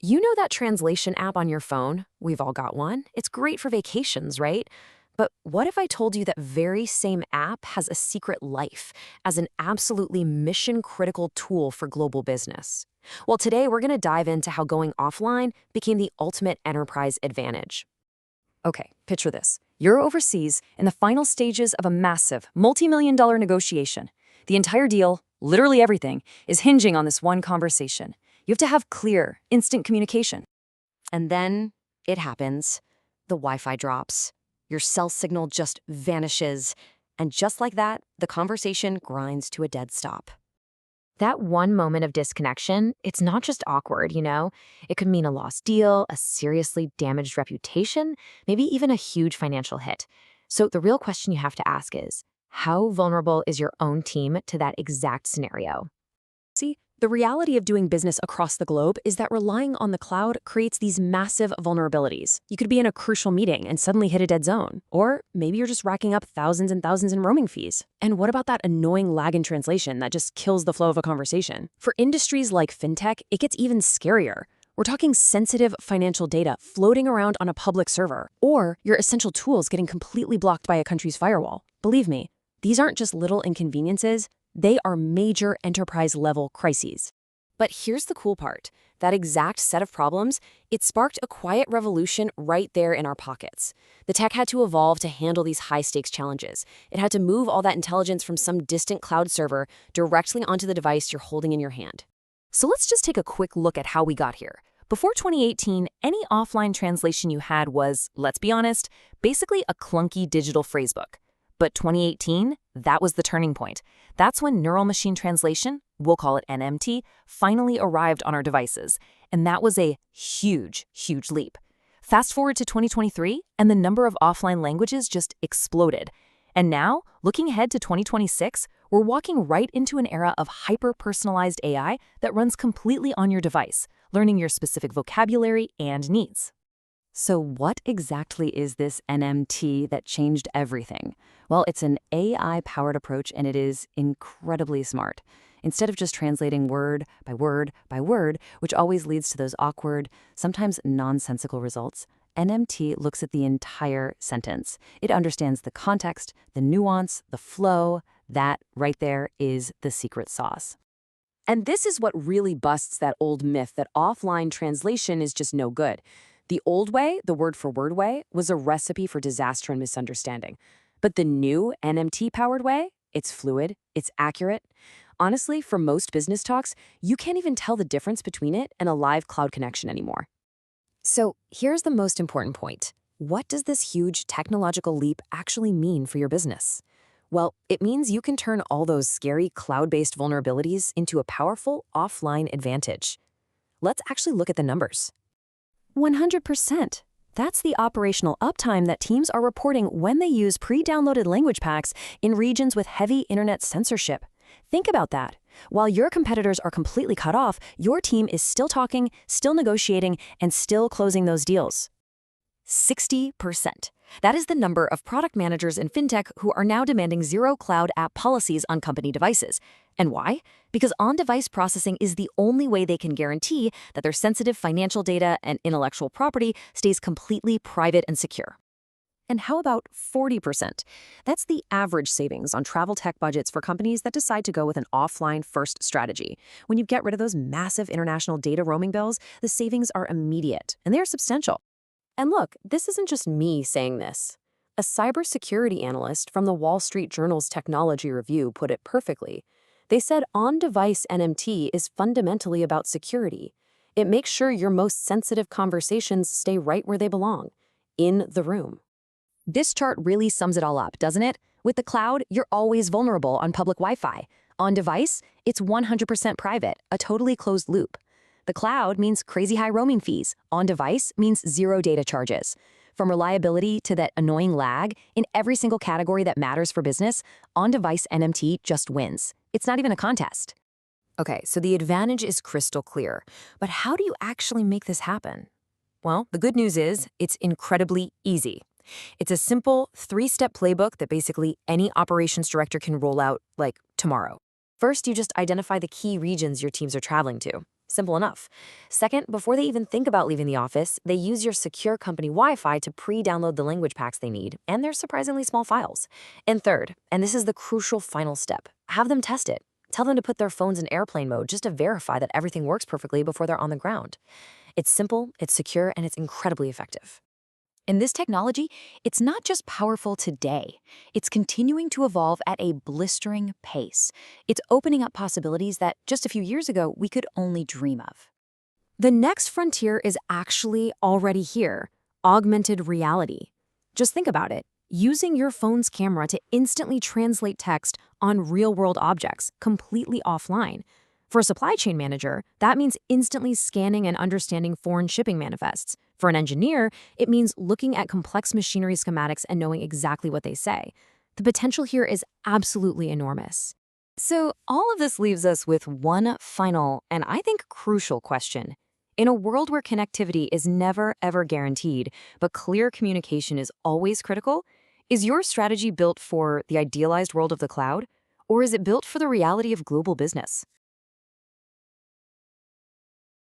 You know that translation app on your phone? We've all got one. It's great for vacations, right? But what if I told you that very same app has a secret life as an absolutely mission critical tool for global business? Well, today we're going to dive into how going offline became the ultimate enterprise advantage. Okay, picture this. You're overseas in the final stages of a massive, multi-million dollar negotiation. The entire deal, literally everything, is hinging on this one conversation. You have to have clear, instant communication. And then it happens. The Wi-Fi drops. Your cell signal just vanishes. And just like that, the conversation grinds to a dead stop. That one moment of disconnection, it's not just awkward, you know? It could mean a lost deal, a seriously damaged reputation, maybe even a huge financial hit. So the real question you have to ask is, how vulnerable is your own team to that exact scenario? See, the reality of doing business across the globe is that relying on the cloud creates these massive vulnerabilities. You could be in a crucial meeting and suddenly hit a dead zone. Or maybe you're just racking up thousands and thousands in roaming fees. And what about that annoying lag in translation that just kills the flow of a conversation? For industries like fintech, it gets even scarier. We're talking sensitive financial data floating around on a public server, or your essential tools getting completely blocked by a country's firewall. Believe me, these aren't just little inconveniences. They are major enterprise-level crises. But here's the cool part. That exact set of problems, it sparked a quiet revolution right there in our pockets. The tech had to evolve to handle these high-stakes challenges. It had to move all that intelligence from some distant cloud server directly onto the device you're holding in your hand. So let's just take a quick look at how we got here. Before 2018, any offline translation you had was, let's be honest, basically a clunky digital phrasebook. But 2018, that was the turning point. That's when neural machine translation, we'll call it NMT, finally arrived on our devices. And that was a huge, huge leap. Fast forward to 2023, and the number of offline languages just exploded. And now, looking ahead to 2026, we're walking right into an era of hyper-personalized AI that runs completely on your device, learning your specific vocabulary and needs. So what exactly is this NMT that changed everything? Well, it's an AI-powered approach, and it is incredibly smart. Instead of just translating word by word by word, which always leads to those awkward, sometimes nonsensical results, NMT looks at the entire sentence. It understands the context, the nuance, the flow. That right there is the secret sauce. And this is what really busts that old myth that offline translation is just no good. The old way, the word-for-word way, was a recipe for disaster and misunderstanding. But the new NMT-powered way, it's fluid, it's accurate. Honestly, for most business talks, you can't even tell the difference between it and a live cloud connection anymore. So here's the most important point. What does this huge technological leap actually mean for your business? Well, it means you can turn all those scary cloud-based vulnerabilities into a powerful offline advantage. Let's actually look at the numbers. 100%. That's the operational uptime that teams are reporting when they use pre-downloaded language packs in regions with heavy internet censorship. Think about that. While your competitors are completely cut off, your team is still talking, still negotiating, and still closing those deals. 60%. That is the number of product managers in fintech who are now demanding zero cloud app policies on company devices. And why? Because on-device processing is the only way they can guarantee that their sensitive financial data and intellectual property stays completely private and secure. And how about 40%? That's the average savings on travel tech budgets for companies that decide to go with an offline-first strategy. When you get rid of those massive international data roaming bills, the savings are immediate, and they're substantial. And look, this isn't just me saying this. A cybersecurity analyst from the Wall Street Journal's Technology Review put it perfectly. They said on-device NMT is fundamentally about security. It makes sure your most sensitive conversations stay right where they belong, in the room. This chart really sums it all up, doesn't it? With the cloud, you're always vulnerable on public Wi-Fi. On device, it's 100% private, a totally closed loop. The cloud means crazy high roaming fees. On device means zero data charges. From reliability to that annoying lag, in every single category that matters for business, on-device NMT just wins. It's not even a contest. Okay, so the advantage is crystal clear. But how do you actually make this happen? Well, the good news is it's incredibly easy. It's a simple 3-step playbook that basically any operations director can roll out, like, tomorrow. First, you just identify the key regions your teams are traveling to. Simple enough. Second, before they even think about leaving the office, they use your secure company Wi-Fi to pre-download the language packs they need, and they're surprisingly small files. And third, and this is the crucial final step, have them test it. Tell them to put their phones in airplane mode just to verify that everything works perfectly before they're on the ground. It's simple, it's secure, and it's incredibly effective. And this technology, it's not just powerful today. It's continuing to evolve at a blistering pace. It's opening up possibilities that just a few years ago we could only dream of. The next frontier is actually already here, augmented reality. Just think about it. Using your phone's camera to instantly translate text on real-world objects, completely offline. For a supply chain manager, that means instantly scanning and understanding foreign shipping manifests. For an engineer, it means looking at complex machinery schematics and knowing exactly what they say. The potential here is absolutely enormous. So all of this leaves us with one final and I think crucial question. In a world where connectivity is never, ever guaranteed, but clear communication is always critical, is your strategy built for the idealized world of the cloud? Or is it built for the reality of global business?